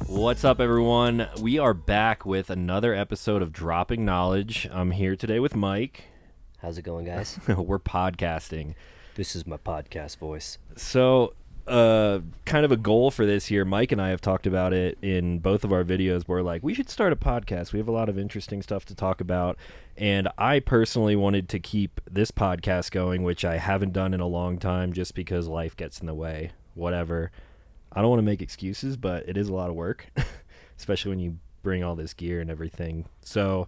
What's up, everyone? We are back with another episode of Dropping Knowledge. I'm here today with Mike. How's it going, guys? We're podcasting. This is my podcast voice. So, kind of a goal for this year, Mike and I have talked about it in both of our videos. We're like, we should start a podcast. We have a lot of interesting stuff to talk about. And I personally wanted to keep this podcast going, which I haven't done in a long time just because life gets in the way. Whatever. I don't want to make excuses, but it is a lot of work, especially when you bring all this gear and everything. So,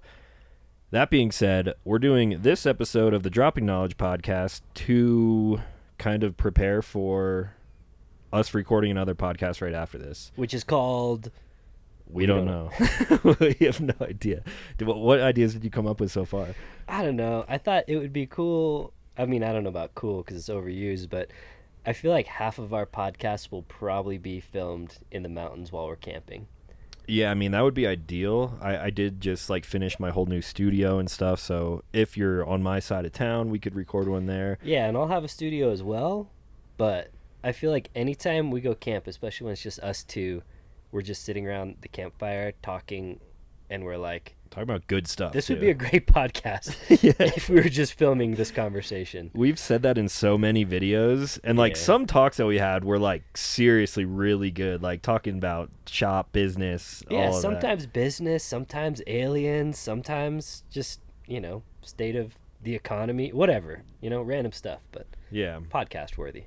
that being said, we're doing this episode of the Dropping Knowledge podcast to kind of prepare for us recording another podcast right after this. Which is called... We don't know. We have no idea. What ideas did you come up with so far? I don't know. I thought it would be cool. I mean, I don't know about cool because it's overused, but I feel like half of our podcast will probably be filmed in the mountains while we're camping. Yeah, I mean, that would be ideal. I did just like finish my whole new studio and stuff, so if you're on my side of town, we could record one there. Yeah, and I'll have a studio as well, but I feel like anytime we go camp, especially when it's just us two, we're just sitting around the campfire talking, and we're like, Talk about good stuff. this too. would be a great podcast if we were just filming this conversation. We've said that in so many videos, and like some talks that we had were like seriously really good, like talking about shop business. Yeah, all of sometimes business, sometimes aliens, sometimes just, state of the economy, whatever, random stuff, but that. Yeah. podcast worthy.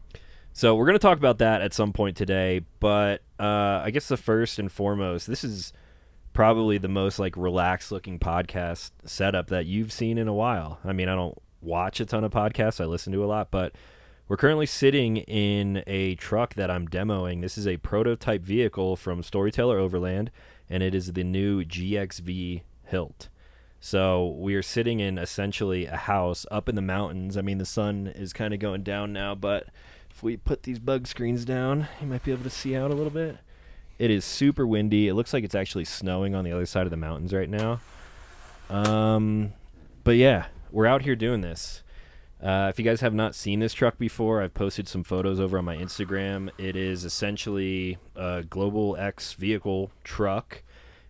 So we're going to talk about that at some point today, but I guess the first and foremost, this is probably the most like relaxed looking podcast setup that you've seen in a while. I mean, I don't watch a ton of podcasts. I listen to a lot, but we're currently sitting in a truck that I'm demoing. This is a prototype vehicle from Storyteller Overland, and it is the new GXV Hilt. So we are sitting in essentially a house up in the mountains. I mean, the sun is kind of going down now, but if we put these bug screens down, you might be able to see out a little bit. It is super windy. It looks like it's actually snowing on the other side of the mountains right now. But yeah, we're out here doing this. If you guys have not seen this truck before, I've posted some photos over on my Instagram. It is essentially a Global X vehicle truck.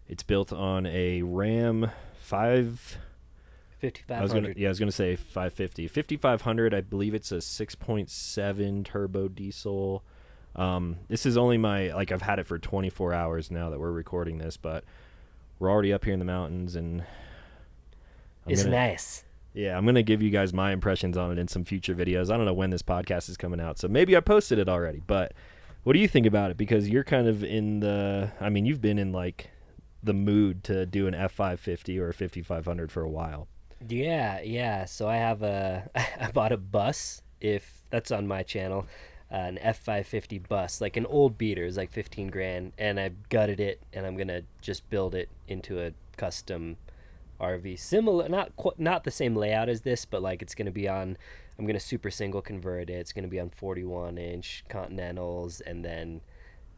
It's built on a Ram 5500. I was gonna say 550. 5500, I believe it's a 6.7 turbo diesel. This is only I've had it for 24 hours now that we're recording this, but we're already up here in the mountains, and It's nice. Yeah, I'm gonna give you guys my impressions on it in some future videos. I don't know when this podcast is coming out, so maybe I posted it already, but what do you think about it? Because you're kind of you've been in like the mood to do an F550 or a 5500 for a while. Yeah. So I have I bought a bus, if that's on my channel, an F550 bus, like an old beater. It's like 15 grand, and I gutted it, and I'm gonna just build it into a custom RV, similar, not the same layout as this, but like it's gonna be on. I'm gonna super single convert it. It's gonna be on 41-inch Continentals, and then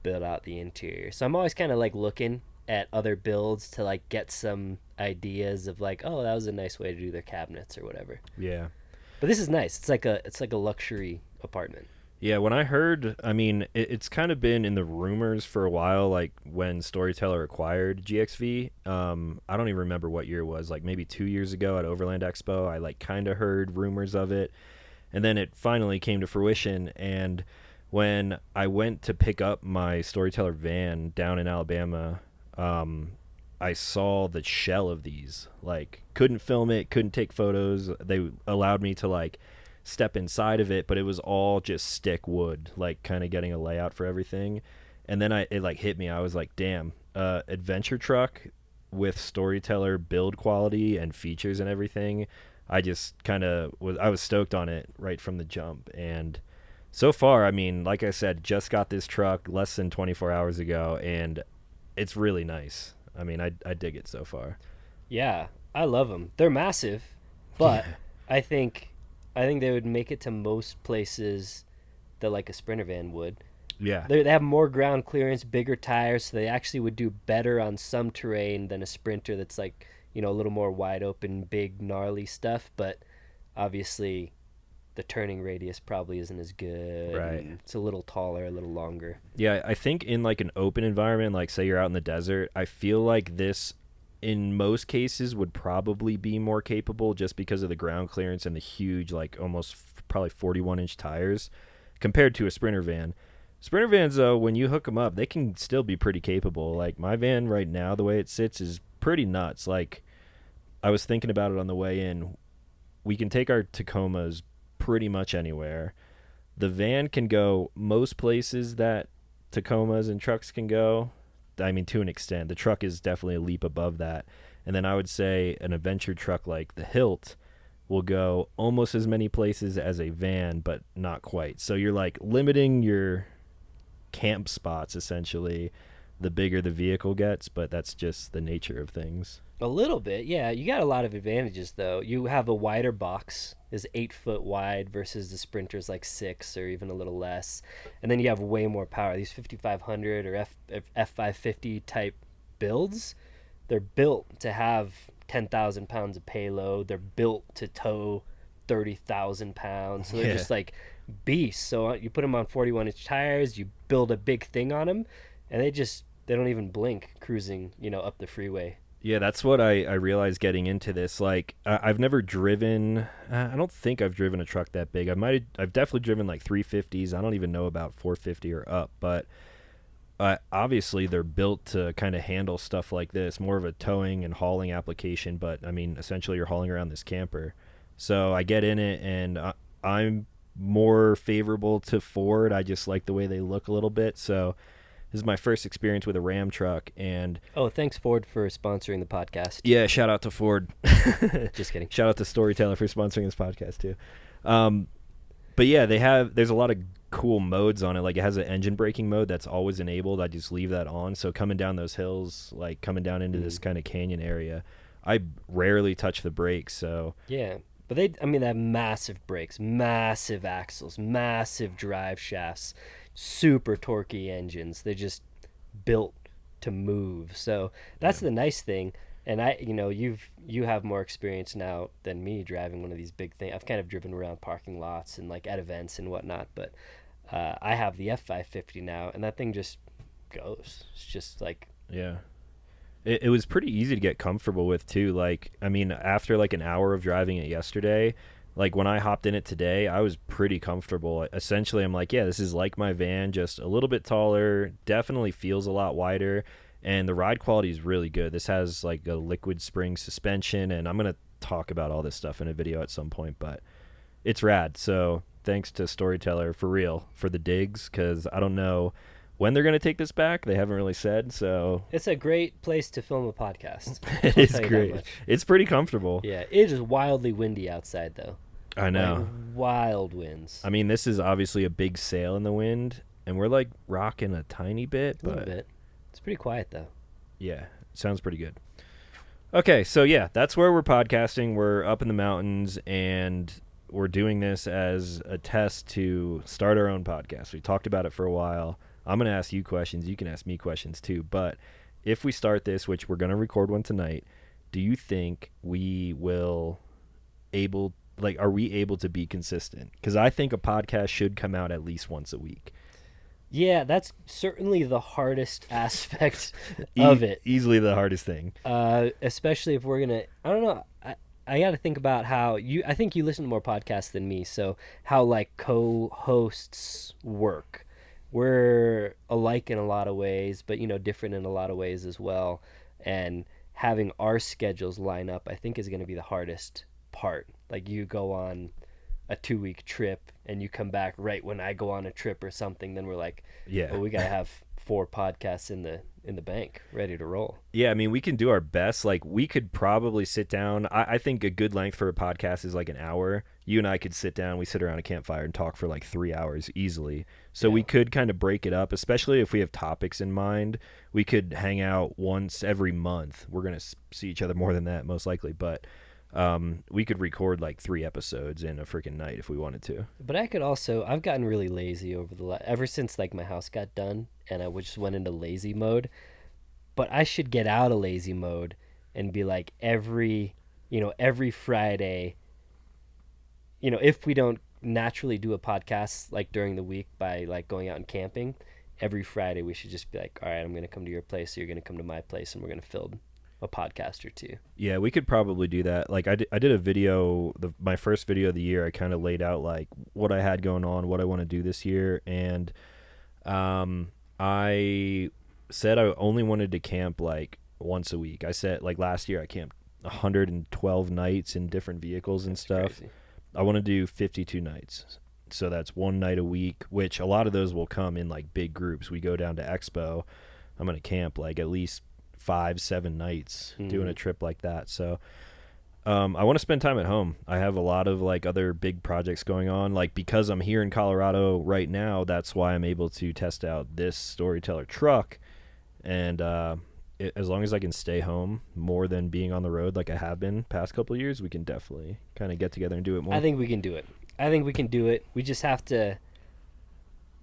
build out the interior. So I'm always kind of like looking at other builds to like get some ideas of like, oh, that was a nice way to do their cabinets or whatever. Yeah. But this is nice. It's like a luxury apartment. Yeah, when I heard, I mean, it's kind of been in the rumors for a while, like when Storyteller acquired GXV. I don't even remember what year it was, like maybe 2 years ago at Overland Expo. I like kind of heard rumors of it, and then it finally came to fruition. And when I went to pick up my Storyteller van down in Alabama, I saw the shell of these. Like, couldn't film it, couldn't take photos. They allowed me to like step inside of it, but it was all just stick wood, like kind of getting a layout for everything. And then it like hit me. I was like, damn, adventure truck with Storyteller build quality and features and everything. I just kind of was stoked on it right from the jump. And so far, I mean, like I said, just got this truck less than 24 hours ago, and it's really nice. I mean, I dig it so far. Yeah, I love them. They're massive, but I think they would make it to most places that like a Sprinter van would. Yeah. They have more ground clearance, bigger tires, so they actually would do better on some terrain than a Sprinter that's like, a little more wide open, big, gnarly stuff. But obviously the turning radius probably isn't as good, Right. and it's a little taller, a little longer. Yeah, I think in like an open environment, like say you're out in the desert, I feel like this in most cases would probably be more capable just because of the ground clearance and the huge like almost probably 41-inch tires compared to a Sprinter van. Sprinter vans though, when you hook them up, they can still be pretty capable. Like my van right now, the way it sits is pretty nuts. Like I was thinking about it on the way in. We can take our Tacomas pretty much anywhere. The van can go most places that Tacomas and trucks can go. I mean, to an extent. The truck is definitely a leap above that. And then I would say an adventure truck like the Hilt will go almost as many places as a van, but not quite. So you're like limiting your camp spots essentially the bigger the vehicle gets, but that's just the nature of things. A little bit, yeah. You got a lot of advantages though. You have a wider box, is 8 foot wide versus the Sprinter's like 6 or even a little less, and then you have way more power. These 5500 or F550 type builds, they're built to have 10,000 pounds of payload. They're built to tow 30,000 pounds. So they're just like beasts. So you put them on 41-inch tires, you build a big thing on them, and they don't even blink cruising, up the freeway. Yeah, that's what I realized getting into this. Like, I've never driven. I don't think I've driven a truck that big. I've definitely driven like 350s. I don't even know about 450 or up. But obviously, they're built to kind of handle stuff like this. More of a towing and hauling application. But I mean, essentially, you're hauling around this camper. So I get in it, and I'm more favorable to Ford. I just like the way they look a little bit. So this is my first experience with a Ram truck, and Oh, thanks Ford for sponsoring the podcast. yeah, shout out to Ford. Just kidding. Shout out to Storyteller for sponsoring this podcast too. But yeah, there's a lot of cool modes on it. Like it has an engine braking mode that's always enabled. I just leave that on. So coming down those hills, like coming down into this kind of canyon area, I rarely touch the brakes. So Yeah. But they have massive brakes, massive axles, massive drive shafts, super torquey engines. They're just built to move. So that's the nice thing. And you have more experience now than me driving one of these big things. I've kind of driven around parking lots and like at events and whatnot, but I have the F550 now, and that thing just goes. It's just like yeah. It was pretty easy to get comfortable with too. Like, I mean, after like an hour of driving it yesterday, like when I hopped in it today, I was pretty comfortable. Essentially, I'm like, yeah, this is like my van, just a little bit taller, definitely feels a lot wider, and the ride quality is really good. This has like a liquid spring suspension, and I'm going to talk about all this stuff in a video at some point, but it's rad. So thanks to Storyteller for real for the digs, because I don't know when they're going to take this back. They haven't really said, so it's a great place to film a podcast. it is great. It's pretty comfortable. Yeah, it is wildly windy outside though. I know. Like, wild winds. I mean, this is obviously a big sail in the wind, and we're like rocking a tiny bit, a little bit. It's pretty quiet though. Yeah, sounds pretty good. Okay, so yeah, that's where we're podcasting. We're up in the mountains, and we're doing this as a test to start our own podcast. We talked about it for a while. I'm going to ask you questions. You can ask me questions too. But if we start this, which we're going to record one tonight, do you think we will are we able to be consistent? Because I think a podcast should come out at least once a week. Yeah, that's certainly the hardest aspect of it. Easily the hardest thing. Especially if we're going to, I don't know, I got to think about how I think you listen to more podcasts than me, so how like co-hosts work. We're alike in a lot of ways, but different in a lot of ways as well. And having our schedules line up, I think, is going to be the hardest part. Like you go on a 2-week trip and you come back right when I go on a trip or something, then we're like, yeah, well, we got to have 4 podcasts in the bank ready to roll. Yeah, I mean, we can do our best. Like, we could probably sit down. I think a good length for a podcast is like an hour. You and I could sit down. We sit around a campfire and talk for like 3 hours easily. So we could kind of break it up, especially if we have topics in mind. We could hang out once every month. We're going to see each other more than that, most likely. But we could record like 3 episodes in a freaking night if we wanted to. But I could also, I've gotten really lazy ever since like my house got done and I just went into lazy mode. But I should get out of lazy mode and be like every Friday, if we don't naturally do a podcast like during the week by like going out and camping, every Friday we should just be like, all right, I'm gonna come to your place, so you're gonna come to my place, and we're gonna film a podcast or two. Yeah, we could probably do that. Like I did a video, my first video of the year. I kind of laid out like what I had going on, what I want to do this year, and I said I only wanted to camp like once a week. I said like last year I camped 112 nights in different vehicles and That's stuff. crazy. I want to do 52 nights. So that's one night a week, which a lot of those will come in like big groups. We go down to Expo. I'm going to camp like at least 5-7 nights doing a trip like that. So I want to spend time at home. I have a lot of like other big projects going on. Like because I'm here in Colorado right now, that's why I'm able to test out this Storyteller truck. And as long as I can stay home more than being on the road like I have been past couple of years, we can definitely kind of get together and do it more. I think we can do it. I think we can do it. We just have to,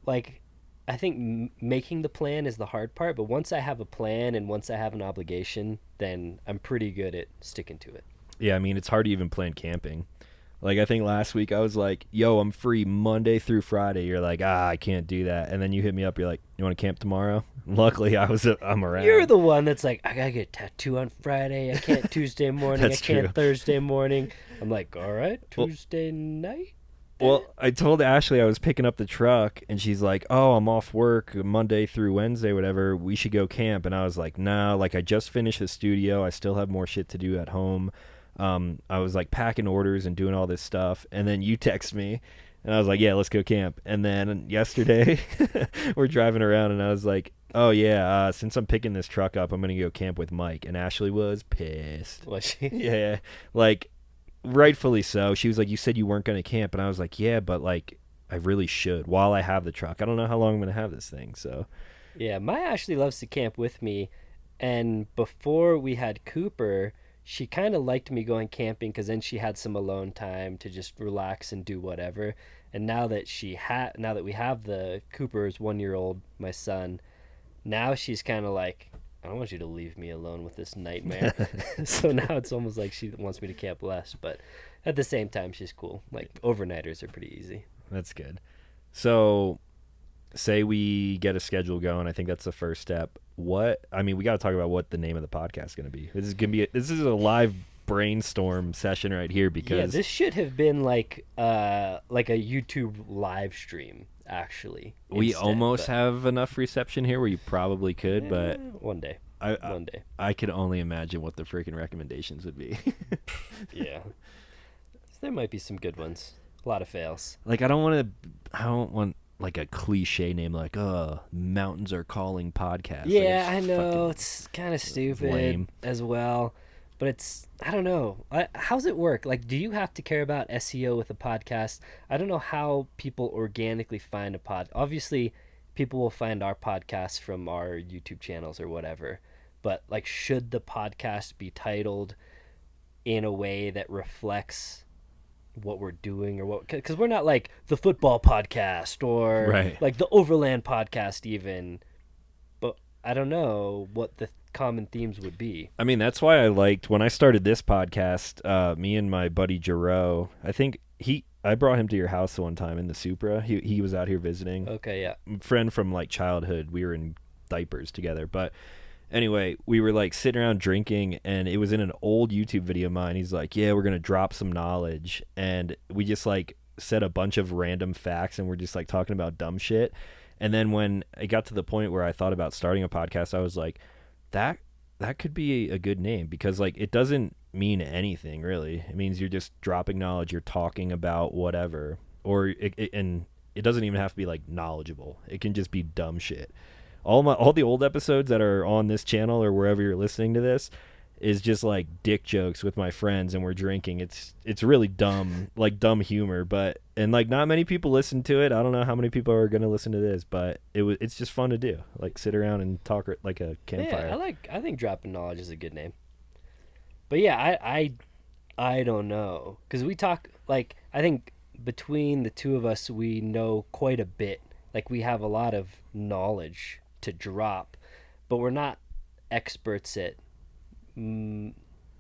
like, I think making the plan is the hard part, but once I have a plan and once I have an obligation, then I'm pretty good at sticking to it. Yeah, I mean, it's hard to even plan camping. Like, I think last week I was like, yo, I'm free Monday through Friday. You're like, I can't do that. And then you hit me up. You're like, you want to camp tomorrow? Luckily, I'm around. You're the one that's like, I gotta get a tattoo on Friday. I can't Tuesday morning. I That's can't true. Thursday morning. I'm like, all right, Tuesday night. Well, I told Ashley I was picking up the truck, and she's like, oh, I'm off work Monday through Wednesday, whatever. We should go camp. And I was like, nah, like I just finished the studio. I still have more shit to do at home. I was like packing orders and doing all this stuff. And then you text me, and I was like, yeah, let's go camp. And then yesterday, we're driving around, and I was like, oh, yeah, since I'm picking this truck up, I'm going to go camp with Mike. And Ashley was pissed. Was she? Yeah, like, rightfully so. She was like, you said you weren't going to camp. And I was like, yeah, but, like, I really should while I have the truck. I don't know how long I'm going to have this thing, so. Yeah, my Ashley loves to camp with me, and before we had Cooper, she kind of liked me going camping because then she had some alone time to just relax and do whatever. And now that we have the Cooper's 1 year old, my son, now she's kind of like, I don't want you to leave me alone with this nightmare. So now it's almost like she wants me to camp less, but at the same time, she's cool. Like overnighters are pretty easy. That's good. So, say we get a schedule going. I think that's the first step. We got to talk about what the name of the podcast is going to be. This is a live brainstorm session right here because Yeah, this should have been like a YouTube live stream actually. we instead, almost but, have enough reception here where you probably could, but one day. I One day. I could only imagine what the freaking recommendations would be. Yeah. There might be some good ones. A lot of fails. Like I don't want like a cliche name like Mountains Are Calling podcast. Yeah, like, I know. fucking It's kind of stupid lame. as well. But it's, I don't know. How's it work? Like, do you have to care about SEO with a podcast? I don't know how people organically find a pod. Obviously, people will find our podcast from our YouTube channels or whatever. But, like, should the podcast be titled in a way that reflects what we're doing or what? Because we're not like the football podcast or Right. like the Overland podcast even. But I don't know what the common themes would be. I mean, that's why I liked when I started this podcast. Me and my buddy Jarreau, I brought him to your house one time in the Supra. He was out here visiting. Okay, yeah. Friend from like childhood. We were in diapers together, but anyway, we were like sitting around drinking, and it was in an old YouTube video of mine. He's like, yeah, we're gonna drop some knowledge, and we just like said a bunch of random facts, and we're just like talking about dumb shit. And then when it got to the point where I thought about starting a podcast, I was like, that could be a good name, because like it doesn't mean anything really. It means you're just dropping knowledge, you're talking about whatever, or and it doesn't even have to be like knowledgeable. It can just be dumb shit. All the old episodes that are on this channel or wherever you're listening to this is just like dick jokes with my friends, and we're drinking. It's really dumb, like dumb humor, and like not many people listen to it. I don't know how many people are gonna listen to this, but it's just fun to do. Like sit around and talk like a campfire. Yeah, I think dropping knowledge is a good name. But yeah, I don't know, because we talk, like, I think between the two of us we know quite a bit. Like we have a lot of knowledge to drop, but we're not experts at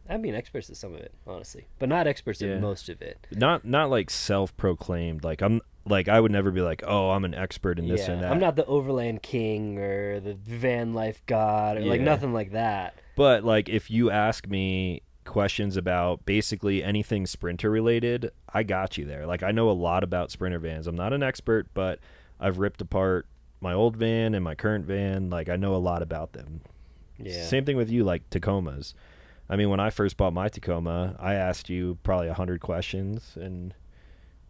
I mean, experts at some of it, honestly, but not experts at Yeah. most of it. Not like self-proclaimed. Like I'm like I would never be like, "Oh, I'm an expert in this and Yeah, I'm that." not the Overland King or the van life god or like Yeah. nothing like that. But like if you ask me questions about basically anything sprinter related, I got you there. Like I know a lot about sprinter vans. I'm not an expert, but I've ripped apart my old van and my current van. Like I know a lot about them. Yeah. Same thing with you, like Tacomas. I mean, when I first bought my Tacoma, I asked you probably 100 questions, and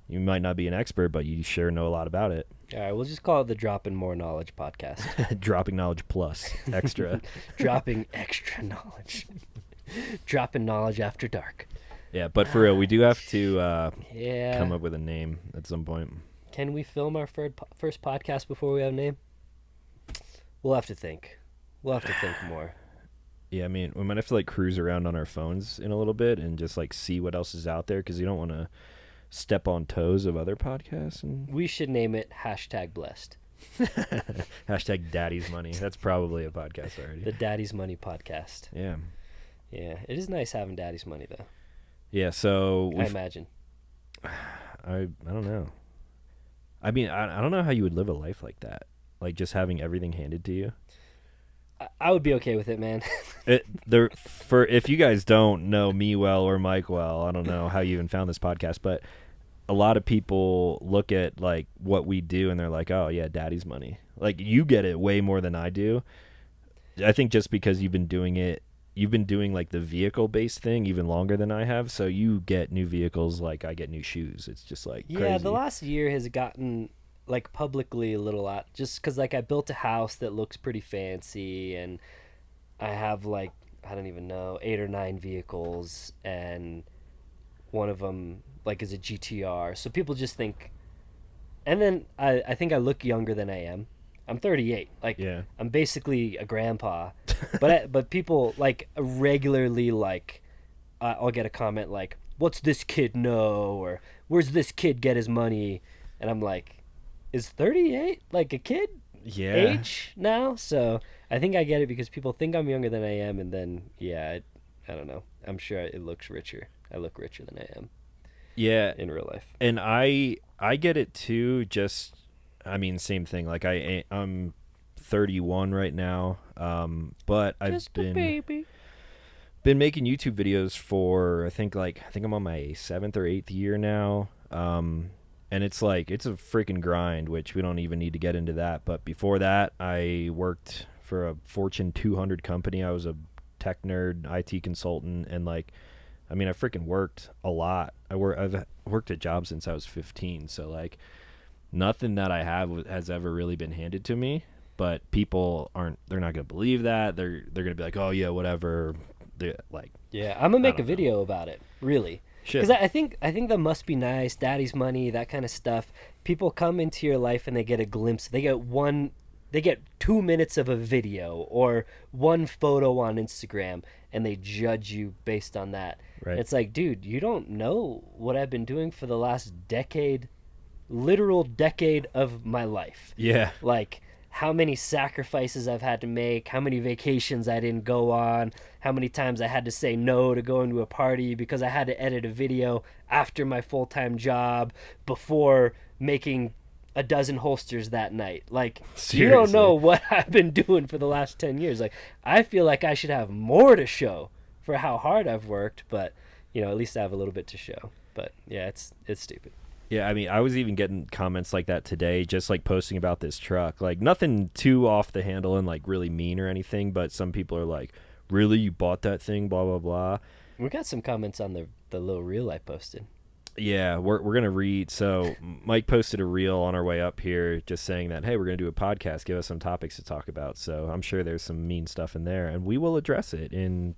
you might not be an expert, but you sure know a lot about it. All right, we'll just call it the Dropping More Knowledge podcast. Dropping knowledge plus extra. Dropping extra knowledge. Dropping knowledge after dark. Yeah, but for real, we do have to Yeah. come up with a name at some point. Can we film our first podcast before we have a name? We'll have to think. We'll have to think more. Yeah, I mean, we might have to like cruise around on our phones in a little bit and just like see what else is out there because you don't want to step on toes of other podcasts. And We should name it #blessed. hashtag Daddy's Money. That's probably a podcast already. The Daddy's Money podcast. Yeah, Yeah, it is nice having Daddy's money though. yeah. So I imagine. I don't know. I mean, I don't know how you would live a life like that, like just having everything handed to you. I would be okay with it, man. For if you guys don't know me well or Mike well, I don't know how you even found this podcast, but a lot of people look at like what we do and they're like, "Oh yeah, Daddy's money." Like you get it way more than I do. I think just because you've been doing like the vehicle based thing even longer than I have, so you get new vehicles like I get new shoes. It's just like Yeah, crazy. the last year has gotten like publicly a little out just because like I built a house that looks pretty fancy and I have like I don't even know 8 or 9 vehicles and one of them like is a GTR. So people just think, and then I think I look younger than I am. I'm 38. Like Yeah. I'm basically a grandpa, but people like regularly like I'll get a comment like, "What's this kid know?" or "Where's this kid get his money?" And I'm like, "Is 38 like a kid Yeah. age now?" So I think I get it because people think I'm younger than I am, and then yeah, I don't know. I'm sure it looks richer. I look richer than I am Yeah. in real life. And I get it too. Just I mean, same thing. Like I'm 31 right now, but I've Just a baby. been making YouTube videos for I think I'm on my 7th or 8th year now. And it's like it's a freaking grind, which we don't even need to get into that. But before that, I worked for a Fortune 200 company. I was a tech nerd, IT consultant, and like I mean, I freaking worked a lot. I've worked at jobs since I was 15, so like nothing that I have has ever really been handed to me. But people they're not gonna believe that. They're gonna be like, oh yeah, whatever. They're like, Yeah, I'm gonna I make a don't know. video about it. Really, Shit. because I think that must be nice. Daddy's money, that kind of stuff. People come into your life and they get a glimpse. They get 2 minutes of a video or one photo on Instagram, and they judge you based on that. Right. It's like, dude, you don't know what I've been doing for the last decade, literal decade of my life. Yeah. Like how many sacrifices I've had to make, how many vacations I didn't go on, how many times I had to say no to going to a party because I had to edit a video after my full-time job before making a dozen holsters that night. Like you don't Seriously. know what I've been doing for the last 10 years. Like I feel like I should have more to show for how hard I've worked, but at least I have a little bit to show. But yeah, it's stupid. Yeah, I mean, I was even getting comments like that today, just like posting about this truck. Like nothing too off the handle and like really mean or anything, but some people are like, "Really, you bought that thing?" Blah blah blah. We got some comments on the little reel I posted. Yeah, we're gonna read. So Mike posted a reel on our way up here, just saying that, hey, we're gonna do a podcast. Give us some topics to talk about. So I'm sure there's some mean stuff in there, and we will address it in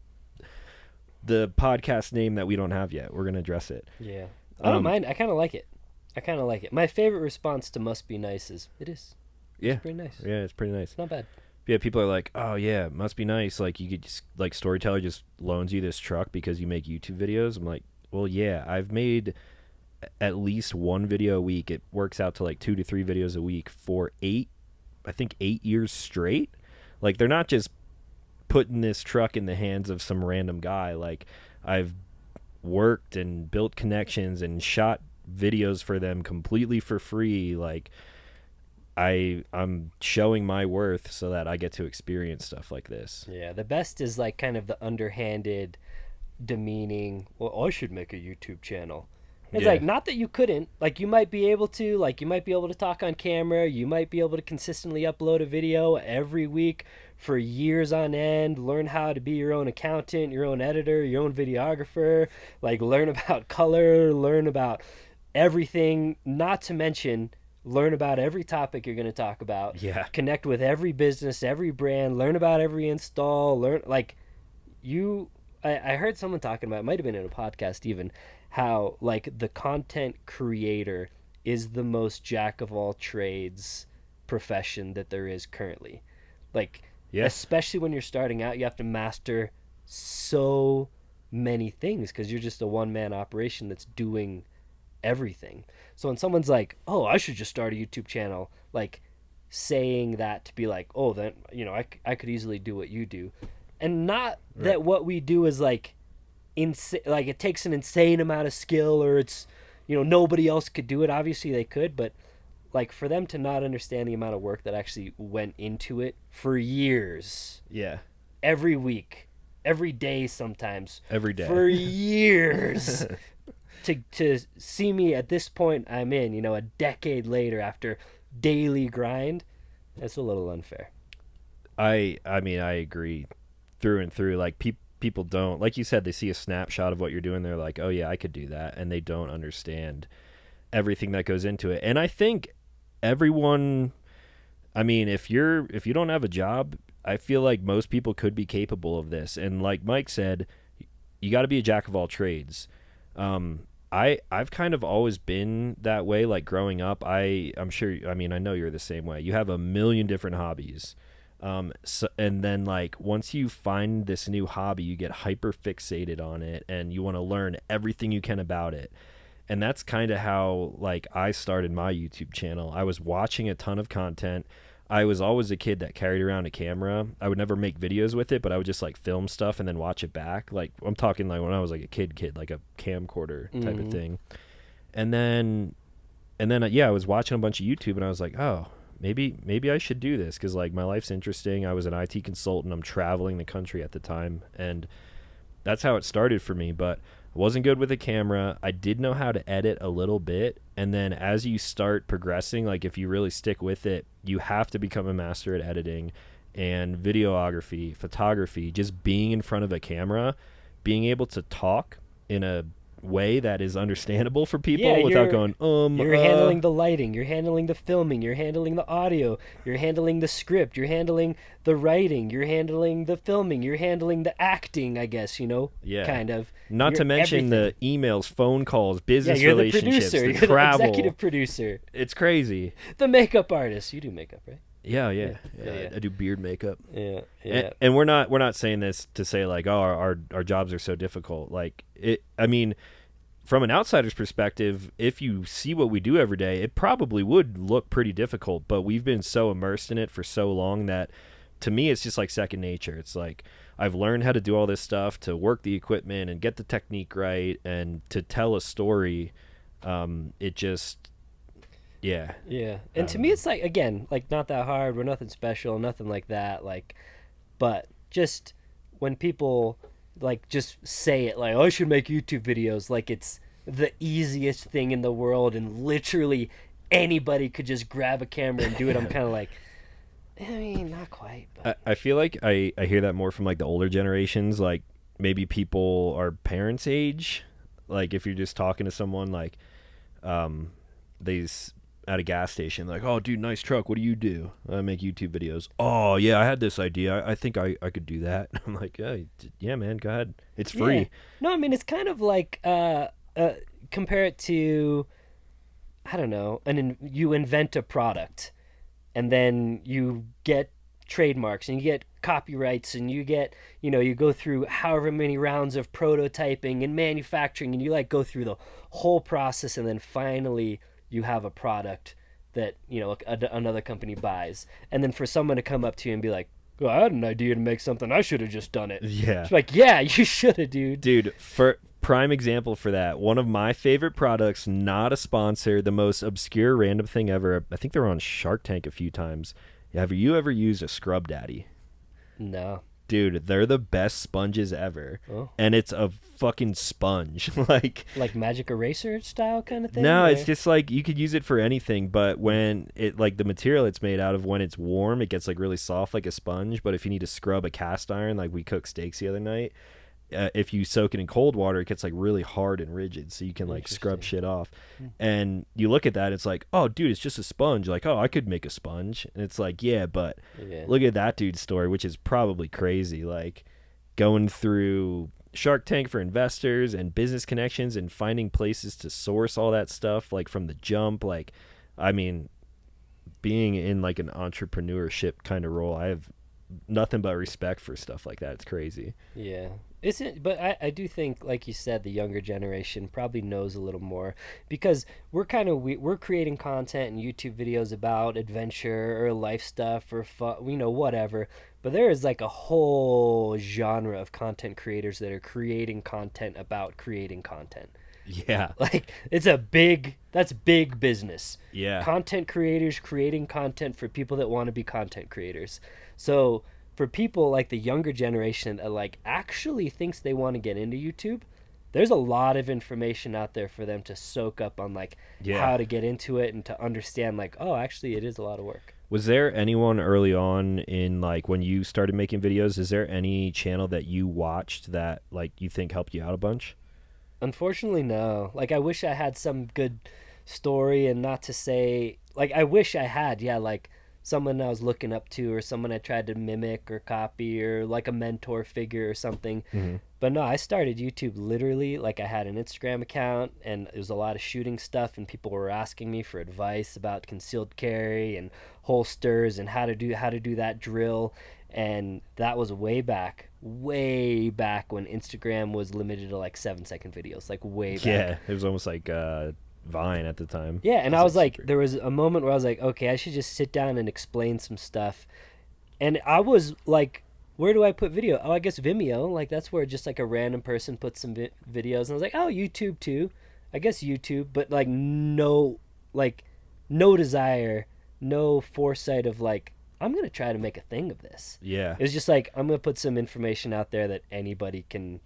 the podcast name that we don't have yet. We're gonna address it. Yeah. I don't mind. I kind of like it. My favorite response to "must be nice" is it is. Yeah, It's pretty nice. yeah, it's pretty nice. It's not bad. Yeah, people are like, oh yeah, must be nice. Like you could just like Storyteller just loans you this truck because you make YouTube videos. I'm like, well, yeah, I've made at least one video a week. It works out to like 2 to 3 videos a week for 8 years straight. Like they're not just putting this truck in the hands of some random guy. Like, I've worked and built connections and shot videos for them completely for free. Like, I'm showing my worth so that I get to experience stuff like this. Yeah, the best is like kind of the underhanded, demeaning, well, I should make a YouTube channel. It's Yeah. like, not that you couldn't. Like, you might be able to. Like, you might be able to talk on camera. You might be able to consistently upload a video every week for years on end. Learn how to be your own accountant, your own editor, your own videographer. Like, learn about color, learn about everything. Not to mention, learn about every topic you're going to talk about. Yeah. Connect with every business, every brand. Learn about every install. Learn, like, you I heard someone talking about, it might have been in a podcast even, how like the content creator is the most jack of all trades profession that there is currently. Like, Yeah. especially when you're starting out, you have to master so many things because you're just a one man operation that's doing everything. So when someone's like, "Oh, I should just start a YouTube channel," like saying that to be like, "Oh, then I could easily do what you do," and not Right. that what we do is like like it takes an insane amount of skill, or it's nobody else could do it. Obviously they could, but like for them to not understand the amount of work that actually went into it for years, Yeah. every week, every day, sometimes Every day. for years. To see me at this point I'm in, a decade later after daily grind, that's a little unfair. I mean, I agree through and through. Like, people don't, like you said, they see a snapshot of what you're doing, they're like, oh yeah, I could do that, and they don't understand everything that goes into it. And I think everyone, I mean, if you don't have a job, I feel like most people could be capable of this. And like Mike said, you got to be a jack of all trades. I've kind of always been that way. Like, growing up, I'm sure, I mean, I know you're the same way. You have a million different hobbies. So, and then like once you find this new hobby, you get hyper fixated on it and you want to learn everything you can about it. And that's kind of how like I started my YouTube channel. I was watching a ton of content. I was always a kid that carried around a camera. I would never make videos with it, but I would just like film stuff and then watch it back. Like, I'm talking like when I was like a kid, like a camcorder type of thing. And then yeah, I was watching a bunch of YouTube and I was like, oh, maybe I should do this because like my life's interesting. I was an IT consultant. I'm traveling the country at the time, and that's how it started for me. But I wasn't good with a camera. I did know how to edit a little bit, and then as you start progressing, like if you really stick with it, you have to become a master at editing and videography, photography, just being in front of a camera, being able to talk in a way that is understandable for people Yeah, without going you're handling the lighting, you're handling the filming, you're handling the audio, you're handling the script, you're handling the writing, you're handling the filming, you're handling the acting, I guess, yeah, kind of. not You're to mention everything. the emails, phone calls, Yeah, business you're the relationships, producer, the you're travel. the executive producer, It's crazy. the makeup artist. You do makeup, right? Yeah. Yeah. I do beard makeup. Yeah, And we're not saying this to say like, oh, our jobs are so difficult. Like, it, I mean, from an outsider's perspective, if you see what we do every day, it probably would look pretty difficult, but we've been so immersed in it for so long that to me it's just like second nature. It's like I've learned how to do all this stuff, to work the equipment and get the technique right and to tell a story. It just, yeah. Yeah. And to me, it's like, again, like not that hard. We're nothing special, nothing like that. Like, but just when people like just say it, like, oh, I should make YouTube videos, like it's the easiest thing in the world, and literally anybody could just grab a camera and do it. I'm kind of like, I mean, not quite. But I feel like I hear that more from like the older generations, like maybe people our parents' age. Like if you're just talking to someone like these at a gas station, like, oh dude, nice truck, what do you do? I make YouTube videos. Oh yeah, I had this idea, I think I could do that. I'm like, yeah man, go ahead, it's free. yeah. No, I mean, it's kind of like compare it to, I don't know, you invent a product and then you get trademarks and you get copyrights and you get, you go through however many rounds of prototyping and manufacturing, and you like go through the whole process, and then finally you have a product that another company buys. And then for someone to come up to you and be like, Well, I had an idea to make something. I should have just done it. Yeah. It's like, yeah, you should have, dude. Dude, for prime example for that, one of my favorite products, not a sponsor, the most obscure random thing ever. I think they were on Shark Tank a few times. Have you ever used a Scrub Daddy? No. Dude, they're the best sponges ever. Oh. And it's a fucking sponge. Like magic eraser style kind of thing? No, or? it's just like you could use it for anything, but when it like the material it's made out of, when it's warm, it gets like really soft like a sponge. But if you need to scrub a cast iron, like we cooked steaks the other night, if you soak it in cold water, it gets like really hard and rigid, so you can like scrub shit off. And you look at that, it's like, oh, dude, it's just a sponge. Like, oh, I could make a sponge, and it's like, yeah, but look at that dude's story, which is probably crazy. Like going through Shark Tank for investors and business connections and finding places to source all that stuff, like from the jump. Like, I mean, being in like an entrepreneurship kind of role, I have nothing but respect for stuff like that. It's crazy. Yeah. Isn't but I do think, like you said, the younger generation probably knows a little more because we're creating content and YouTube videos about adventure or life stuff or fun, whatever. But there is like a whole genre of content creators that are creating content about creating content. Yeah. Like that's big business. Yeah. Content creators creating content for people that want to be content creators. So for people like the younger generation that like actually thinks they want to get into YouTube, there's a lot of information out there for them to soak up on like how to get into it and to understand like, oh, actually it is a lot of work. Was there anyone early on in like when you started making videos, is there any channel that you watched that like you think helped you out a bunch? Unfortunately, no. Like I wish I had some good story, and not to say like I wish I had, yeah, like someone I was looking up to or someone I tried to mimic or copy or like a mentor figure or something. Mm-hmm. But no, I started YouTube literally like I had an Instagram account and it was a lot of shooting stuff and people were asking me for advice about concealed carry and holsters and how to do that drill. And that was way back when Instagram was limited to like 7-second videos, like way back. Yeah, it was almost like Vine at the time. Yeah, and I was like, super... there was a moment where I was like, okay, I should just sit down and explain some stuff. And I was like, where do I put video? Oh, I guess Vimeo. Like, that's where just like a random person puts some videos. And I was like, oh, YouTube too. I guess YouTube. But like, no desire, no foresight of like, I'm going to try to make a thing of this. Yeah. It was just like, I'm going to put some information out there that anybody can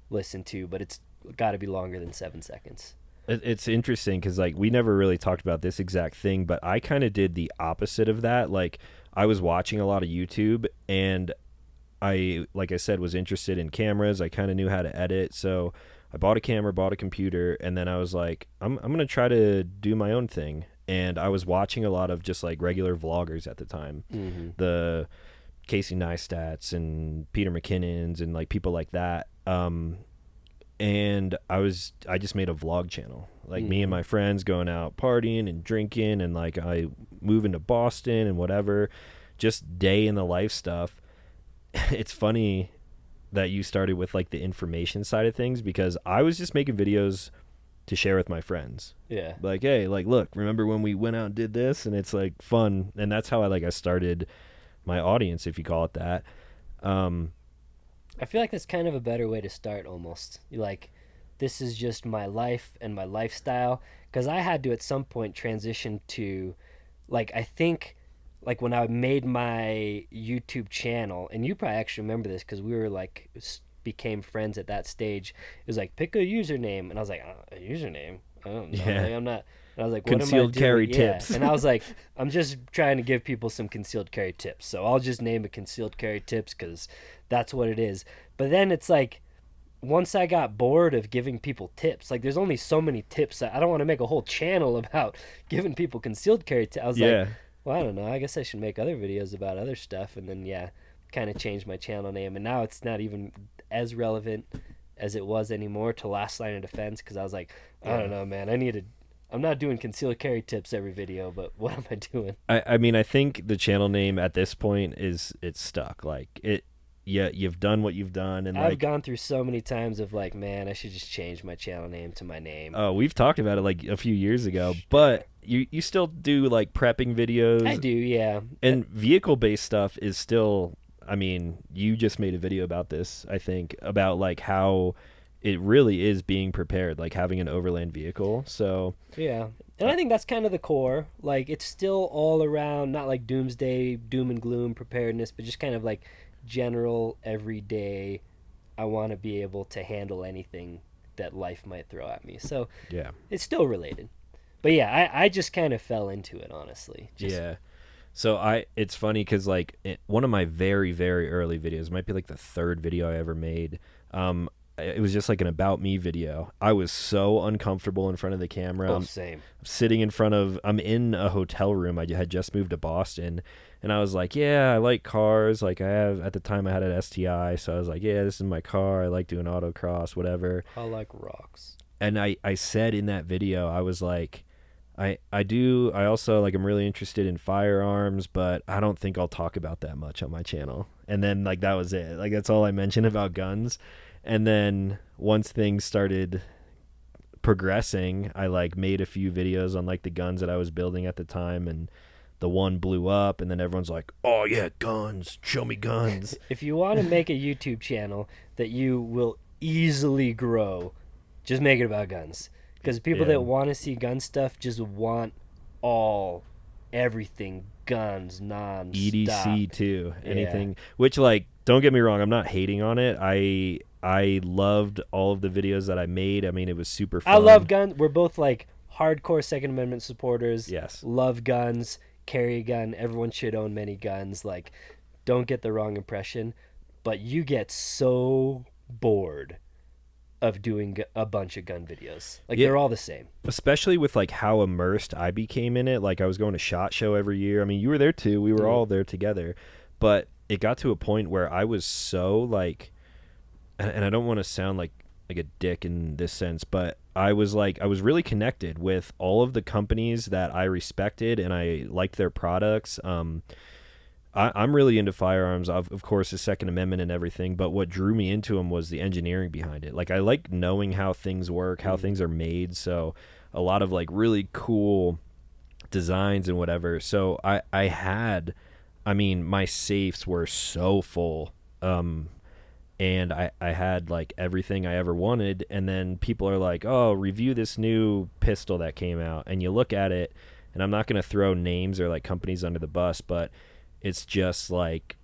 listen to, but it's got to be longer than 7 seconds. It's interesting because like we never really talked about this exact thing, but I kind of did the opposite of that. Like I was watching a lot of YouTube and I, like I said, was interested in cameras. I kind of knew how to edit. So I bought a camera, bought a computer, and then I was like, I'm going to try to do my own thing. And I was watching a lot of just like regular vloggers at the time. Mm-hmm. The Casey Neistats and Peter McKinnon's and like people like that. And I just made a vlog channel, like me and my friends going out partying and drinking, and like I moving to Boston and whatever, just day in the life stuff. It's funny that you started with like the information side of things because I was just making videos to share with my friends. Yeah. Like, hey, like, look, remember when we went out and did this? And it's like fun. And that's how I started my audience, if you call it that. I feel like that's kind of a better way to start almost. Like, this is just my life and my lifestyle. Because I had to at some point transition to, like, I think, like, when I made my YouTube channel, and you probably actually remember this because we were, like, became friends at that stage. It was like, pick a username. And I was like, a username? I don't know. Yeah. Like, I'm not... And I was like, what concealed am I doing? carry Yeah. tips. And I was like, I'm just trying to give people some concealed carry tips. So I'll just name it concealed carry tips because that's what it is. But then it's like, once I got bored of giving people tips, like there's only so many tips. I don't want to make a whole channel about giving people concealed carry tips. I was like, well, I don't know. I guess I should make other videos about other stuff. And then, yeah, kind of changed my channel name. And now it's not even as relevant as it was anymore to Last Line of Defense because I was like, I don't know, man. I'm not doing concealed carry tips every video, but what am I doing? I mean, I think the channel name at this point it's stuck. Like it, yeah, you've done what you've done, and I've gone through so many times of like, man, I should just change my channel name to my name. Oh, we've talked about it like a few years ago, but you still do like prepping videos. I do, yeah. And vehicle based stuff is still I mean, you just made a video about this, I think, about like how it really is being prepared, like having an overland vehicle. So, Yeah. And uh, I think that's kind of the core. Like it's still all around, not like doomsday, doom and gloom preparedness, but just kind of like general everyday. I want to be able to handle anything that life might throw at me. So yeah. it's still related. But yeah, I just kind of fell into it, honestly. Just Yeah. So it's funny because like one of my very very early videos might be like the third video I ever made. It was just like an about me video. I was so uncomfortable in front of the camera. oh, same. Sitting in front of, I'm in a hotel room. I had just moved to Boston, and I was like, yeah, I like cars. Like I have at the time I had an STI, so I was like, yeah, this is my car. I like doing autocross, whatever. I like rocks. And I said in that video, I was like, I also like, I'm really interested in firearms, but I don't think I'll talk about that much on my channel. And then like that was it. Like that's all I mentioned about guns. And then once things started progressing, I like made a few videos on like the guns that I was building at the time, and the one blew up, and then everyone's like, "Oh yeah, guns, show me guns." If you want to make a YouTube channel that you will easily grow, just make it about guns. Because people Yeah. that want to see gun stuff just want all, everything guns non-stop. EDC too. Yeah. Anything, which like, don't get me wrong, I'm not hating on it. I loved all of the videos that I made. I mean, it was super I love fun. guns. We're both like hardcore Second Amendment supporters. Yes. Love guns. Carry a gun. Everyone should own many guns. Like, don't get the wrong impression. But you get so bored of doing a bunch of gun videos. Like, Yeah, they're all the same. especially with like how immersed I became in it. Like I was going to SHOT Show every year. I mean, you were there too. We were Mm. all there together. But it got to a point where I was so like, and I don't want to sound like a dick in this sense, but I was like, I was really connected with all of the companies that I respected, and I liked their products. I'm really into firearms, of course, the Second Amendment and everything. But what drew me into them was the engineering behind it. Like I like knowing how things work, how Mm. things are made. So a lot of like really cool designs and whatever. So I had, I mean, my safes were so full. And I had like everything I ever wanted, and then people are like, oh, review this new pistol that came out, and you look at it, and I'm not going to throw names or like companies under the bus, but it's just like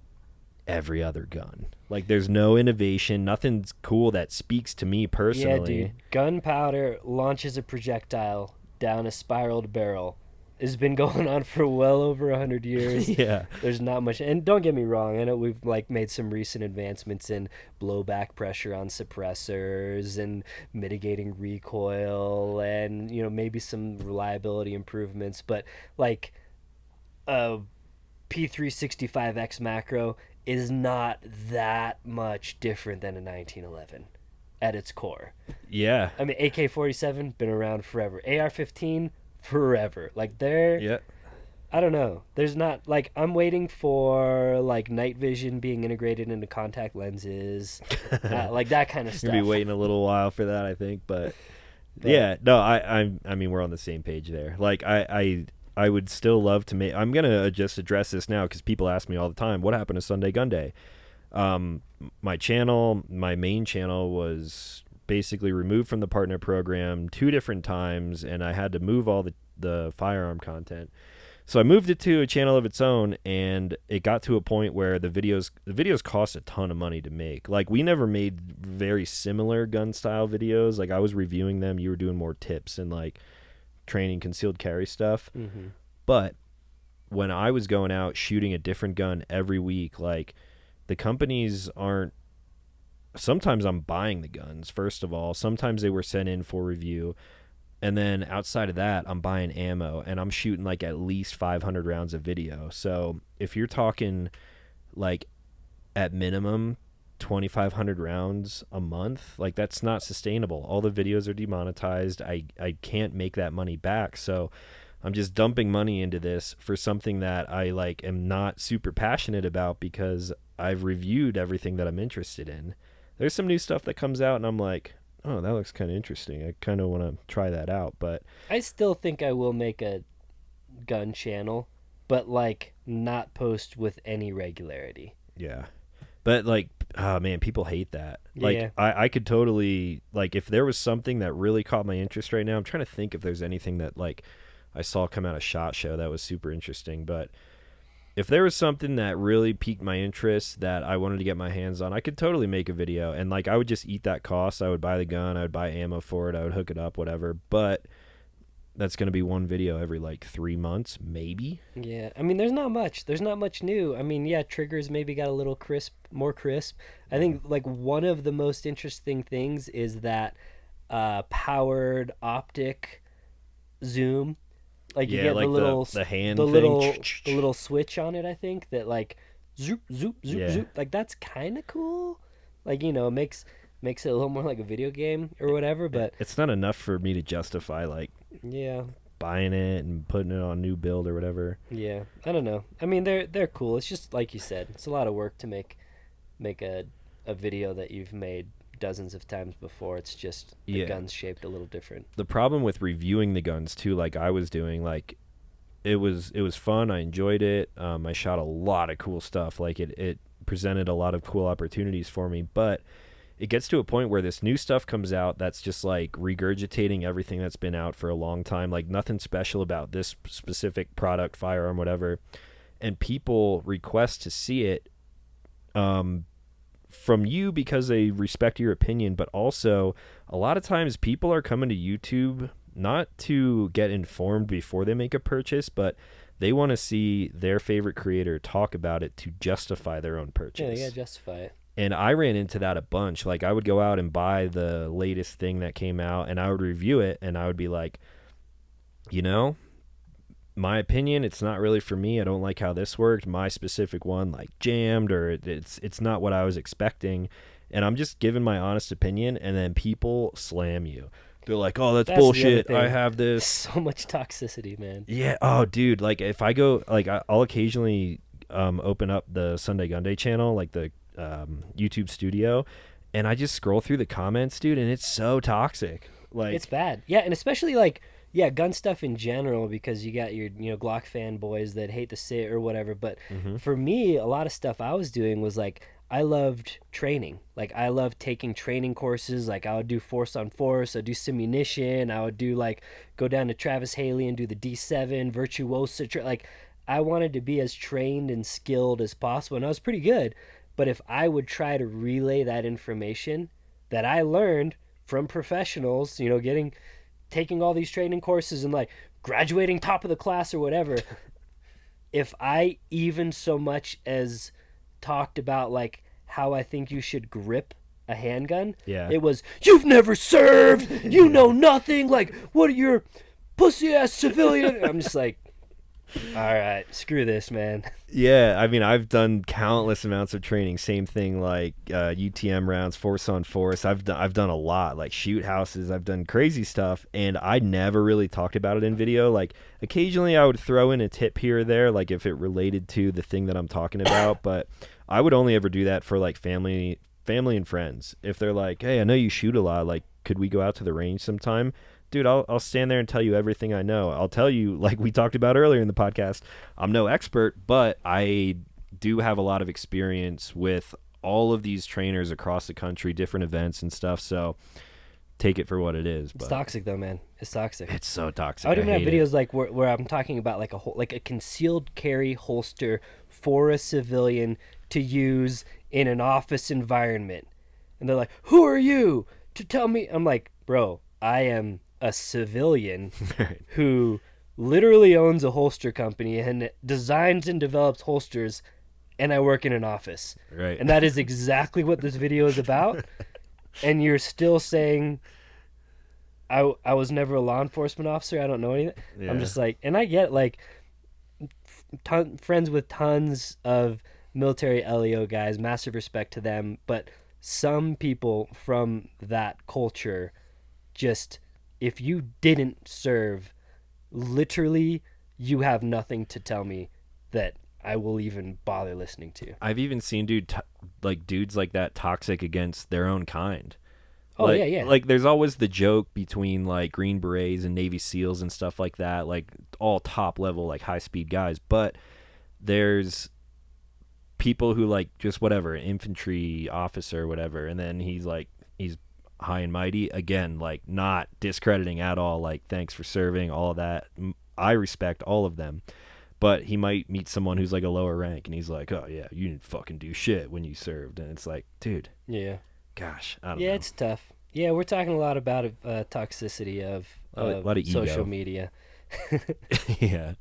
every other gun. Like there's no innovation, nothing's cool that speaks to me Yeah, personally. dude. Gunpowder launches a projectile down a spiraled barrel. It's been going on for well over 100 years. Yeah. There's not much, and don't get me wrong, I know we've like made some recent advancements in blowback pressure on suppressors and mitigating recoil, and maybe some reliability improvements, but like a P365X macro is not that much different than a 1911 at its core. Yeah. I mean, AK-47 been around forever. AR-15 forever. Like they're, Yeah. I don't know. There's not like, I'm waiting for like night vision being integrated into contact lenses, like that kind of You'll be stuff. waiting a little while for that, I think, but But yeah, no, I mean, we're on the same page there. Like I would still love to make. I'm gonna just address this now because people ask me all the time, what happened to Sunday Gun Day? My channel, my main channel, was basically removed from the partner program 2 different times, and I had to move all the firearm content. So I moved it to a channel of its own, and it got to a point where the videos cost a ton of money to make. Like we never made very similar gun style videos. Like I was reviewing them, you were doing more tips and like training concealed carry stuff. mm-hmm. But when I was going out shooting a different gun every week, like the companies aren't, sometimes I'm buying the guns first of all. Sometimes they were sent in for review. And then outside of that, I'm buying ammo, and I'm shooting like at least 500 rounds of video. So if you're talking like at minimum 2,500 rounds a month, like that's not sustainable. All the videos are demonetized. I can't make that money back. So I'm just dumping money into this for something that I like am not super passionate about because I've reviewed everything that I'm interested in. There's some new stuff that comes out, and I'm like, oh, that looks kind of interesting. I kind of want to try that out, but I still think I will make a gun channel, but like not post with any regularity. Yeah. But like, oh man, people hate that. Like, Yeah. I could totally like if there was something that really caught my interest right now. I'm trying to think if there's anything that like I saw come out of SHOT Show that was super interesting. But if there was something that really piqued my interest that I wanted to get my hands on, I could totally make a video. And like, I would just eat that cost. I would buy the gun. I would buy ammo for it. I would hook it up, whatever. But that's going to be one video every like 3 months, maybe. Yeah, I mean, there's not much. There's not much new. I mean, yeah, triggers maybe got a little more crisp. I think like one of the most interesting things is that powered optic zoom. Like you Yeah, get like the hand the thing. little switch on it. I think that like zoop zoop zoop Yeah. zoop. Like that's kind of cool. Like it makes it a little more like a video game or whatever. But It's not enough for me to justify like yeah, buying it and putting it on a new build or whatever. yeah, I don't know. I mean, they're cool. It's just like you said. It's a lot of work to make a video that you've made dozens of times before. It's just the Yeah. gun's shaped a little different. The problem with reviewing the guns too, like I was doing, like it was fun. I enjoyed it. I shot a lot of cool stuff. Like it presented a lot of cool opportunities for me, but it gets to a point where this new stuff comes out that's just like regurgitating everything that's been out for a long time. Like nothing special about this specific product, firearm, whatever. And people request to see it from you because they respect your opinion, but also a lot of times people are coming to YouTube not to get informed before they make a purchase, but they want to see their favorite creator talk about it to justify their own Yeah, purchase. they gotta justify it. And I ran into that a bunch. Like I would go out and buy the latest thing that came out and I would review it and I would be like, you know, my opinion, it's not really for me. I don't like how this worked. My specific one like jammed or it's not what I was expecting. And I'm just giving my honest opinion and then people slam you. They're like, "Oh, that's That's the other bullshit. I thing. have this." So much toxicity, man. Yeah. Oh, dude. Like if I go, like I'll occasionally open up the Sunday Gun Day channel, like the YouTube studio, and I just scroll through the comments, dude, and it's so toxic. Like, It's bad. Yeah, and especially like yeah, gun stuff in general because you got your Glock fanboys that hate the sit or whatever. But for me, a lot of stuff I was doing was like I loved training. Like I loved taking training courses. Like I would do force on force. I'd do simunition. I would do like go down to Travis Haley and do the D7 virtuoso. Like I wanted to be as trained and skilled as possible, and I was pretty good. But if I would try to relay that information that I learned from professionals, taking all these training courses and like graduating top of the class or whatever, if I even so much as talked about like how I think you should grip a handgun, yeah. it was you've never served, you know nothing, like what are your pussy ass civilian. I'm just like, all right, screw this, man. Yeah, I mean, I've done countless amounts of training. Same thing, like UTM rounds, force on force. I've done a lot, like shoot houses. I've done crazy stuff, and I never really talked about it in video. Like occasionally, I would throw in a tip here or there, like if it related to the thing that I'm talking about. But I would only ever do that for like family and friends. If they're like, "Hey, I know you shoot a lot. Like, could we go out to the range sometime?" Dude, I'll stand there and tell you everything I know. I'll tell you, like we talked about earlier in the podcast, I'm no expert, but I do have a lot of experience with all of these trainers across the country, different events and stuff. So take it for what it is. It's But toxic though, man. It's toxic. it's so toxic. I would even have hate it. videos like where I'm talking about like a concealed carry holster for a civilian to use in an office environment, and they're like, "Who are you to tell me?" I'm like, "Bro, I am a civilian who literally owns a holster company and designs and develops holsters, and I work in an office." Right. And that is exactly what this video is about. And you're still saying I was never a law enforcement officer. I don't know anything. Yeah. I'm just like, and I get like friends with tons of military LEO guys, massive respect to them, but some people from that culture just, if you didn't serve, literally you have nothing to tell me that I will even bother listening to. I've even seen dudes like that toxic against their own kind. Oh, like, yeah. Like there's always the joke between like Green Berets and Navy SEALs and stuff like that, like all top level, like high speed guys. But there's people who like just whatever, infantry officer or whatever, and then he's high and mighty again, like not discrediting at all, like thanks for serving, all of that. I respect all of them, but he might meet someone who's like a lower rank and he's like, oh yeah, you didn't fucking do shit when you served, and it's like, dude, Yeah. gosh, I don't Yeah, know. it's tough. Yeah, we're talking a lot about toxicity of A lot of social ego. media. Yeah.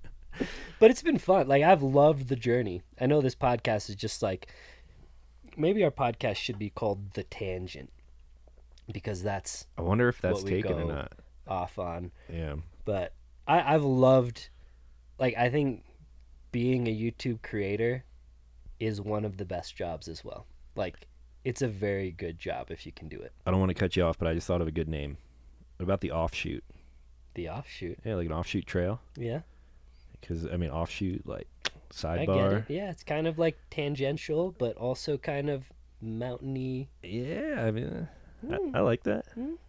But it's been fun. Like, I've loved the journey. I know this podcast is just like, maybe our podcast should be called The Tangent, because that's I wonder if that's what we taken or go not. off on. Yeah. But I've loved, like, I think being a YouTube creator is one of the best jobs as well. Like, it's a very good job if you can do it. I don't want to cut you off, but I just thought of a good name. What about the offshoot? The offshoot. Yeah, like an offshoot trail. Yeah. Because I mean, offshoot, like I get sidebar. it. Yeah, it's kind of like tangential, but also kind of mountainy. Yeah, I mean, I like that.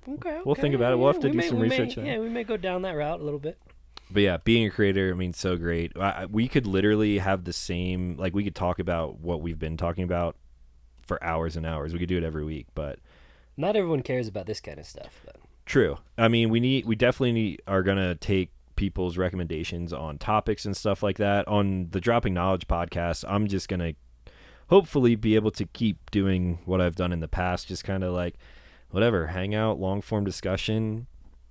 Okay. We'll think about it. We'll have to We do may- some we research May, then. yeah, we may go down that route a little bit. But yeah, being a creator, I mean, so great. We could literally have the same, like, we could talk about what we've been talking about for hours and hours. We could do it every week, but Not everyone cares about this kind of stuff, but true. I mean, we definitely are gonna take people's recommendations on topics and stuff like that. On the Dropping Knowledge podcast, I'm just gonna hopefully be able to keep doing what I've done in the past, just kind of like whatever, hang out, long form discussion,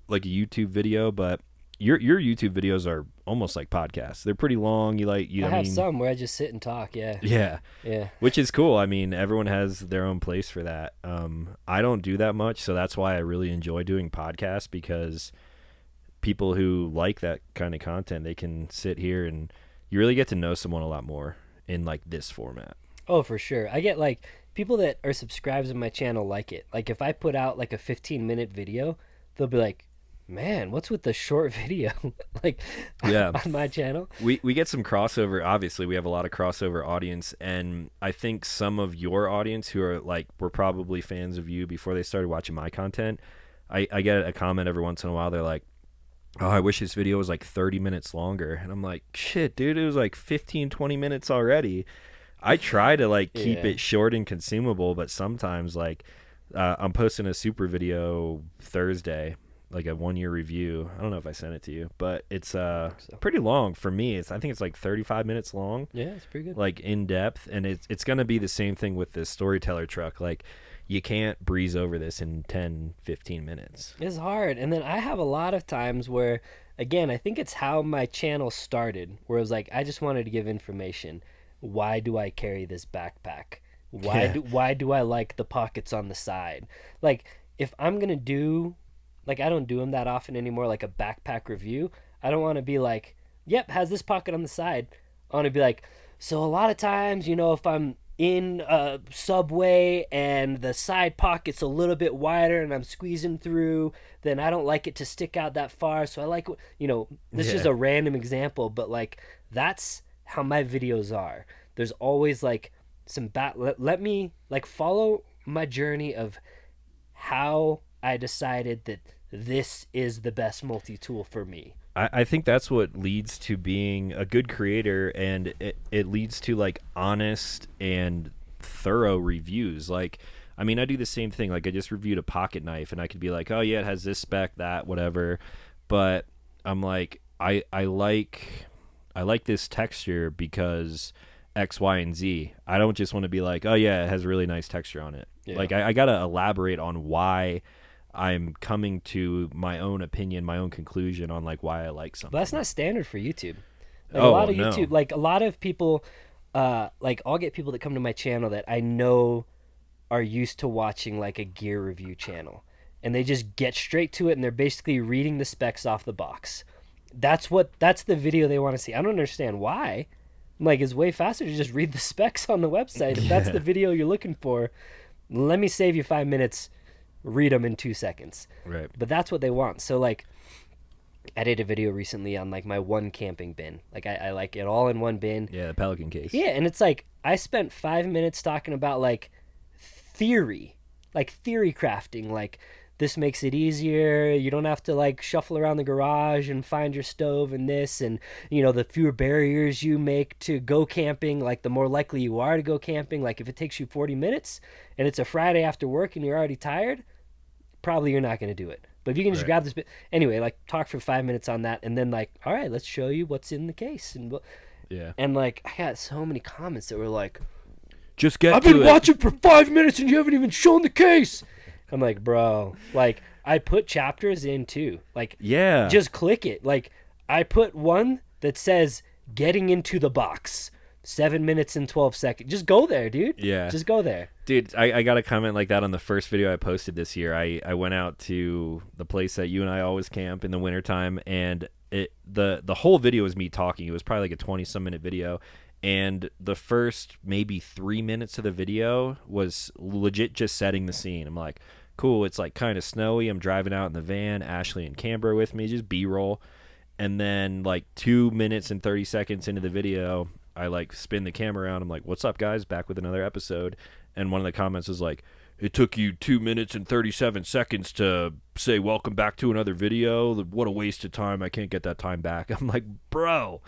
like a YouTube video. But your YouTube videos are almost like podcasts. They're pretty long. I I have mean, some where I just sit and talk. Yeah, yeah, yeah. which is cool. I mean, everyone has their own place for that. I don't do that much, so that's why I really enjoy doing podcasts, because people who like that kind of content, they can sit here and you really get to know someone a lot more in like this format. Oh, for sure. I get like people that are subscribed to my channel like it. Like if I put out like a 15-minute video, they'll be like, "Man, what's with the short video?" like Yeah. on my channel. We get some crossover. Obviously, we have a lot of crossover audience, and I think some of your audience who are like were probably fans of you before they started watching my content. I get a comment every once in a while. They're like, "Oh, I wish this video was like 30 minutes longer." And I'm like, "Shit, dude, it was like 15, 20 minutes already." I try to like keep Yeah. it short and consumable, but sometimes like I'm posting a super video Thursday, like a 1 year review. I don't know if I sent it to you, but it's so. pretty long for me. I think it's like 35 minutes long, Yeah, it's pretty good. like in depth, and it's going to be the same thing with this storyteller truck. Like you can't breeze over this in 10, 15 minutes. It's hard. And then I have a lot of times where, again, I think it's how my channel started, where it was like, I just wanted to give information. Why do I carry this backpack? Why do I like the pockets on the side? Like, if I'm going to do, like, I don't do them that often anymore, like a backpack review. I don't want to be like, yep, has this pocket on the side. I want to be like, so a lot of times, you know, if I'm in a subway and the side pocket's a little bit wider and I'm squeezing through, then I don't like it to stick out that far. So I like, you know, this is just Yeah. a random example, but like that's how my videos are. There's always like some let me like follow my journey of how I decided that this is the best multi-tool for me. I think that's what leads to being a good creator, and it leads to like honest and thorough reviews. Like, I mean, I do the same thing. Like, I just reviewed a pocket knife, and I could be like, oh yeah, it has this spec, that, whatever. But I'm like, I like this texture because X, Y, and Z. I don't just want to be like, oh yeah, it has really nice texture on it. Yeah. Like, I gotta elaborate on why I'm coming to my own opinion, my own conclusion on like why I like something. But that's not standard for YouTube. Like Oh, a lot of no. YouTube, like a lot of people, like I'll get people that come to my channel that I know are used to watching like a gear review channel, and they just get straight to it, and they're basically reading the specs off the box. That's the video they want to see. I don't understand why. I'm like, it's way faster to just read the specs on the website. If that's Yeah. the video you're looking for, let me save you 5 minutes. Read them in 2 seconds. Right. But that's what they want. So like I did a video recently on like my one camping bin. Like I like it all in one bin. Yeah, the Pelican case. Yeah, and it's like I spent 5 minutes talking about like theory crafting, like this makes it easier. You don't have to like shuffle around the garage and find your stove and this, and the fewer barriers you make to go camping, like the more likely you are to go camping. Like if it takes you 40 minutes and it's a Friday after work and you're already tired, probably you're not going to do it. But if you can just Right. grab this bit anyway, like talk for 5 minutes on that, and then like, all right, let's show you what's in the case, Yeah. and like I got so many comments that were like, Just get I've to been it. watching for 5 minutes and you haven't even shown the case. I'm like, bro, like I put chapters in too. Like, Yeah. just click it. Like, I put one that says getting into the box, 7 minutes and 12 seconds. Just go there, dude. Yeah. Just go there. Dude, I got a comment like that on the first video I posted this year. I went out to the place that you and I always camp in the wintertime, and the whole video was me talking. It was probably like a 20-some minute video, and the first maybe 3 minutes of the video was legit just setting the scene. I'm like, cool, it's like kind of snowy. I'm driving out in the van, Ashley and Canberra with me, just B-roll. And then like 2 minutes and 30 seconds into the video, I like spin the camera around. I'm like, what's up, guys? Back with another episode. And one of the comments was like, it took you 2 minutes and 37 seconds to say welcome back to another video. What a waste of time. I can't get that time back. I'm like, bro,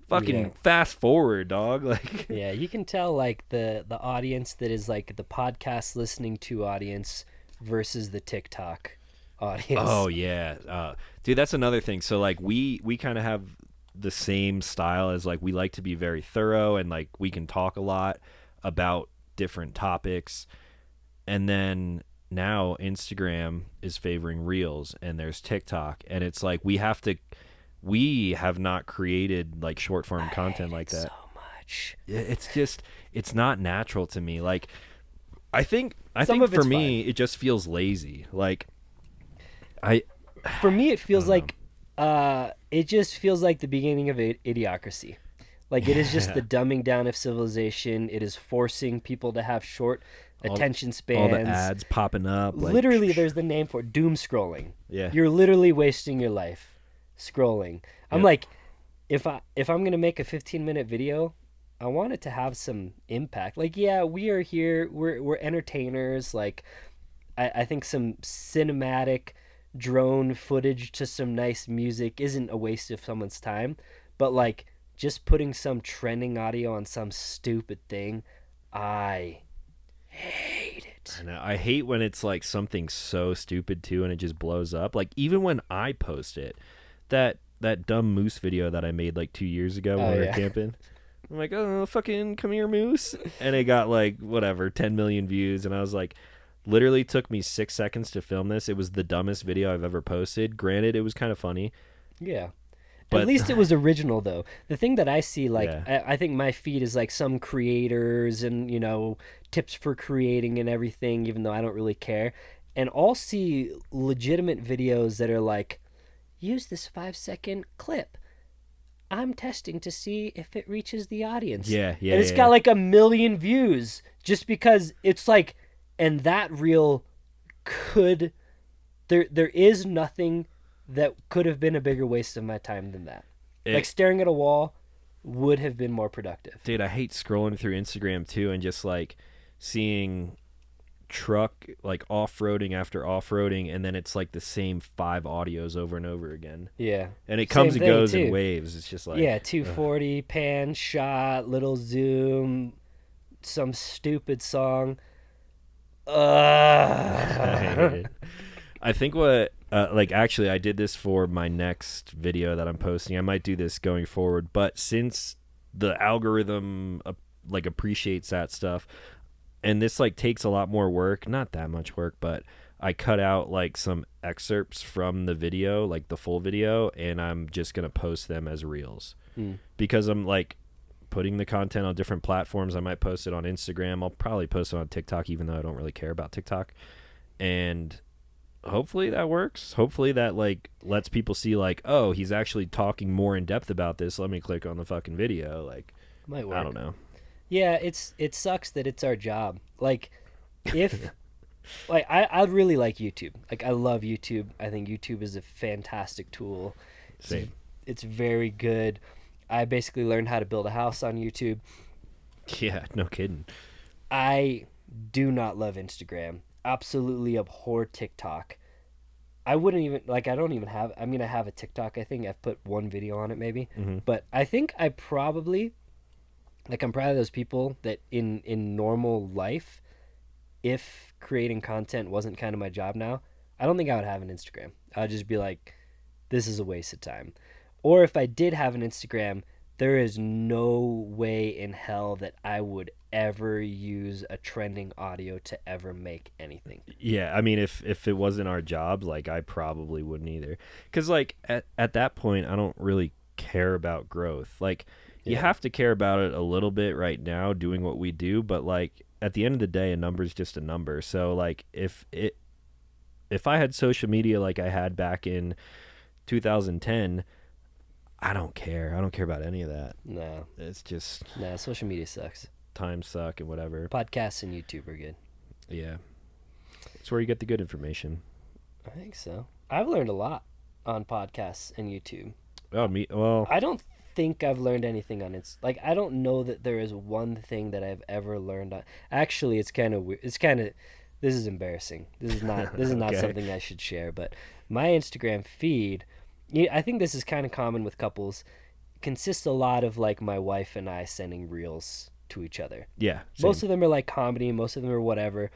fucking Yeah. fast forward, dog. Like, Yeah, you can tell like the audience that is like the podcast listening to audience versus the TikTok audience. oh yeah, dude, that's another thing. So like we kind of have the same style as like we like to be very thorough, and like we can talk a lot about different topics. And then now Instagram is favoring reels, and there's TikTok, and it's like we have not created like short form content like that. So much. It's just, it's not natural to me. Like I think Some of for it's me it just feels lazy. Like I For me, it feels I don't like it just feels like the beginning of idiocracy. Like it is just the dumbing down of civilization. It is forcing people to have short attention spans. all the ads popping up. Like, Literally, there's the name for it, doom scrolling. Yeah. You're literally wasting your life scrolling. I'm Yep. like, if I'm gonna make a 15-minute video, I want it to have some impact. Like, yeah, we are here. We're entertainers. Like, I think some cinematic drone footage to some nice music isn't a waste of someone's time. But like, just putting some trending audio on some stupid thing, I hate it. I know. I hate when it's like something so stupid too, and it just blows up. Like even when I post it, that dumb moose video that I made like 2 years ago when Oh, we were yeah. camping. I'm like, oh, fucking come here, moose, and it got like whatever 10 million views, and I was like, literally took me 6 seconds to film this. It was the dumbest video I've ever posted. Granted, it was kind of funny. Yeah. But- At least it was original, though. The thing that I see, like, Yeah. I think my feed is like some creators and, tips for creating and everything, even though I don't really care. And I'll see legitimate videos that are like, use this 5-second clip. I'm testing to see if it reaches the audience. Yeah, yeah, And it's yeah, got yeah. like 1 million views just because it's like, and that reel could, there is nothing that could have been a bigger waste of my time than that. Like staring at a wall would have been more productive. Dude, I hate scrolling through Instagram too, and just like seeing truck like off-roading after off-roading, and then it's like the same 5 audios over and over again, Yeah. and it Same comes and thing, goes too. in waves. It's just like, Yeah, 240, pan, shot, little zoom, some stupid song. I hate it. I think what like actually I did this for my next video that I'm posting. I might do this going forward, but since the algorithm like appreciates that stuff, and this like takes a lot more work, not that much work, but I cut out like some excerpts from the video, like the full video, and I'm just going to post them as reels. Because I'm like putting the content on different platforms. I might post it on Instagram. I'll probably post it on TikTok, even though I don't really care about TikTok. And hopefully that works. Hopefully that like lets people see like, oh, he's actually talking more in depth about this. Let me click on the fucking video. Like, Might work. I don't know. Yeah, it sucks that it's our job. Like, if like I really like YouTube. Like I love YouTube. I think YouTube is a fantastic tool. Same. It's very good. I basically learned how to build a house on YouTube. Yeah, no kidding. I do not love Instagram. Absolutely abhor TikTok. I wouldn't even like. I don't even have. I mean, I have a TikTok. I think I've put one video on it, maybe. Mm-hmm. But I think I probably like. I'm proud of those people that in normal life, if creating content wasn't kind of my job now, I don't think I would have an Instagram. I'd just be like, this is a waste of time. Or if I did have an Instagram, there is no way in hell that I would ever use a trending audio to ever make anything. Yeah, I mean, if it wasn't our jobs, like I probably wouldn't either. Because like at that point, I don't really care about growth. Like you Yeah. have to care about it a little bit right now, doing what we do. But like at the end of the day, a number is just a number. So like if I had social media like I had back in 2010, I don't care. I don't care about any of that. No. It's just Nah, social media sucks. time suck and whatever. Podcasts and YouTube are good. Yeah, it's where you get the good information. I think so. I've learned a lot on podcasts and YouTube. Oh, me. Well, I don't think I've learned anything on it. Like I don't know that there is one thing that I've ever learned on. Actually, it's kind of weird. It's kind of this is embarrassing. This is not okay. something I should share, but my Instagram feed, I think this is kind of common with couples, consists a lot of like my wife and I sending reels to each other. Yeah, Most same. of them are like comedy, most of them are whatever,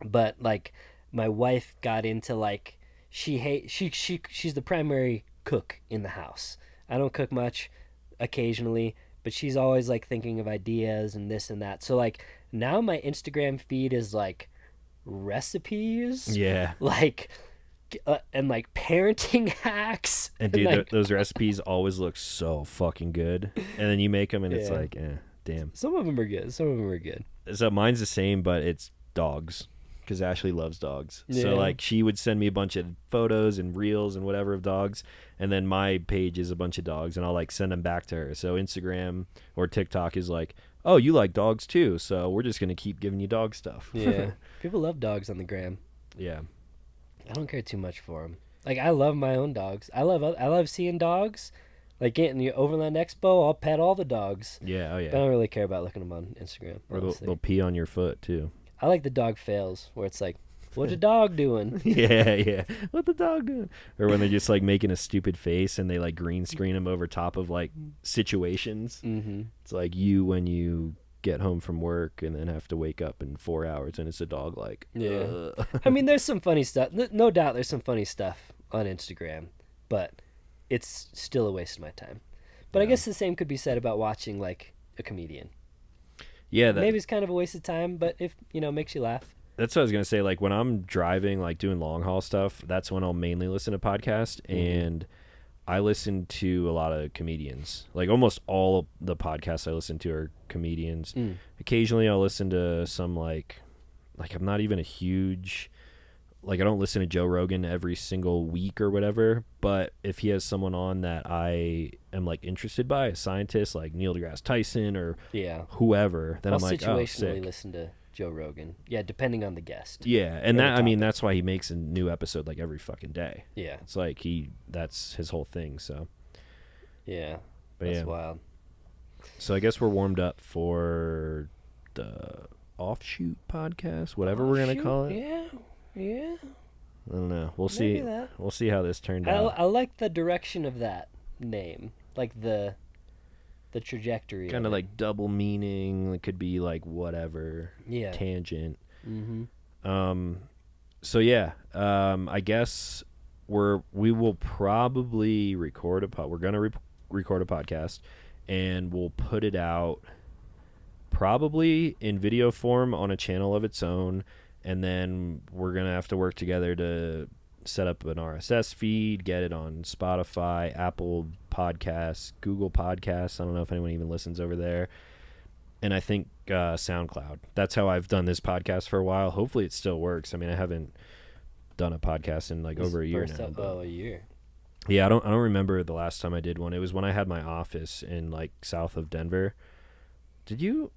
but like my wife got into like she's the primary cook in the house. I don't cook much, occasionally, but she's always like thinking of ideas and this and that. So like now my Instagram feed is like recipes, Yeah. like and like parenting hacks And and dude, like those recipes always look so fucking good. And then you make them, and it's yeah. like, damn. Some of them are good. Some of them are good. So mine's the same, but it's dogs, because Ashley loves dogs. So Yeah. like she would send me a bunch of photos and reels and whatever of dogs, and then my page is a bunch of dogs, and I'll like send them back to her. So Instagram or TikTok is like, oh, you like dogs too, so we're just gonna keep giving you dog stuff. Yeah. People love dogs on the gram. Yeah. I don't care too much for them. Like I love my own dogs. I love seeing dogs. Like getting the Overland Expo, I'll pet all the dogs. Yeah. Oh But I yeah. don't really care about looking them on Instagram. Or they'll Honestly. pee on your foot too. I like the dog fails where it's like, "What's a dog doing?" Yeah, yeah. What the dog doing? Or when they're just like making a stupid face and they like green screen them over top of like situations. Mm-hmm. It's like you when you get home from work and then have to wake up in 4 hours and it's a dog like. Yeah. I mean, there's some funny stuff. No doubt, there's some funny stuff on Instagram, but it's still a waste of my time. But I Yeah. guess the same could be said about watching like a comedian. Yeah, Maybe it's kind of a waste of time, but if makes you laugh. that's what I was gonna say. Like when I'm driving, like doing long haul stuff, that's when I'll mainly listen to podcasts, and I listen to a lot of comedians. Like almost all the podcasts I listen to are comedians. Mm. Occasionally, I'll listen to some like I'm not even a huge like I don't listen to Joe Rogan every single week or whatever, but if he has someone on that I am like interested by, a scientist like Neil deGrasse Tyson or Yeah. whoever, then I'll I'm like, oh, situationally sick. listen to Joe Rogan. Yeah, depending on the guest. Yeah, and Or that the I mean topic. that's why he makes a new episode like every fucking day. Yeah. It's like that's his whole thing. So, Yeah. but That's yeah. wild. So I guess we're warmed up for the offshoot podcast, whatever we're gonna Shoot, call it. Yeah. Yeah. I don't know. We'll Maybe see. that. We'll see how this turned I out. like the direction of that name. Like the trajectory. Kind of of it. like double meaning. It could be like whatever Yeah. tangent. Mm-hmm. So yeah. I guess we will probably record we're gonna record a podcast, and we'll put it out probably in video form on a channel of its own, and then we're gonna have to work together to set up an RSS feed, get it on Spotify, Apple Podcasts, Google Podcasts. I don't know if anyone even listens over there, and I think SoundCloud. That's how I've done this podcast for a while. Hopefully it still works. I mean, I haven't done a podcast in like over a year now. Oh, a year. Yeah, I don't remember the last time I did one. It was when I had my office in like south of Denver. Did you?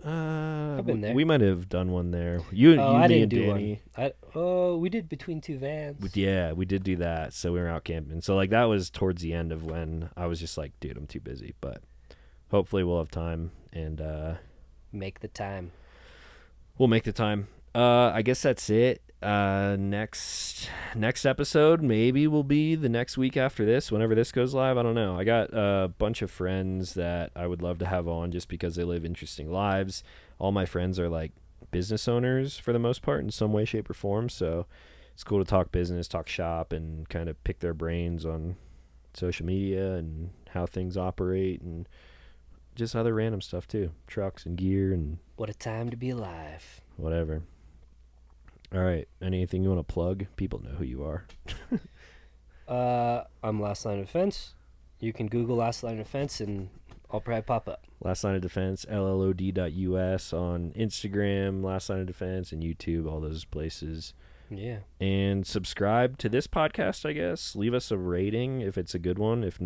I've been there. We might have done one there. You, I me, didn't and do Danny. one. We did Between Two Vans. Yeah, we did do that. So we were out camping. So like that was towards the end of when I was just like, dude, I'm too busy. But hopefully we'll have time, and Make the time. we'll make the time. I guess that's it. Next episode maybe will be the next week after this, whenever this goes live. I don't know. I got a bunch of friends that I would love to have on just because they live interesting lives. All my friends are like business owners for the most part in some way, shape, or form. So it's cool to talk business, talk shop, and kind of pick their brains on social media and how things operate and just other random stuff too. Trucks and gear and What a time to be alive. whatever. All right. Anything you want to plug? People know who you are. I'm Last Line of Defense. You can Google Last Line of Defense and I'll probably pop up. Last Line of Defense, LLOD.us on Instagram, Last Line of Defense, and YouTube, all those places. Yeah. And subscribe to this podcast, I guess. Leave us a rating if it's a good one. If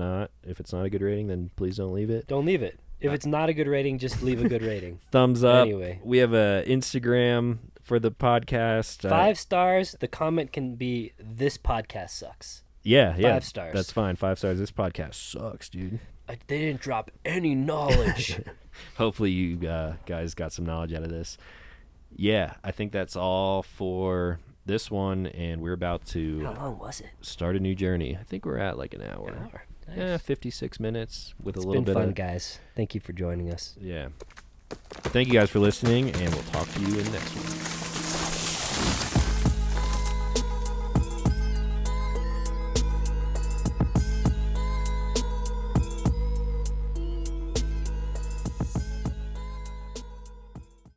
it's not a good rating, then please don't leave it. Don't leave it. If it's not a good rating, just leave a good rating. Thumbs up. Anyway. We have a Instagram for the podcast. 5 stars. The comment can be, this podcast sucks. Yeah. 5 stars. That's fine. 5 stars. This podcast sucks, dude. They didn't drop any knowledge. Hopefully you guys got some knowledge out of this. Yeah, I think that's all for this one, and we're about to How long was it? start a new journey. I think we're at like an hour. Nice. Yeah, 56 minutes with It's a little been bit fun, of guys. Thank you for joining us. Yeah. Thank you guys for listening, and we'll talk to you in the next one.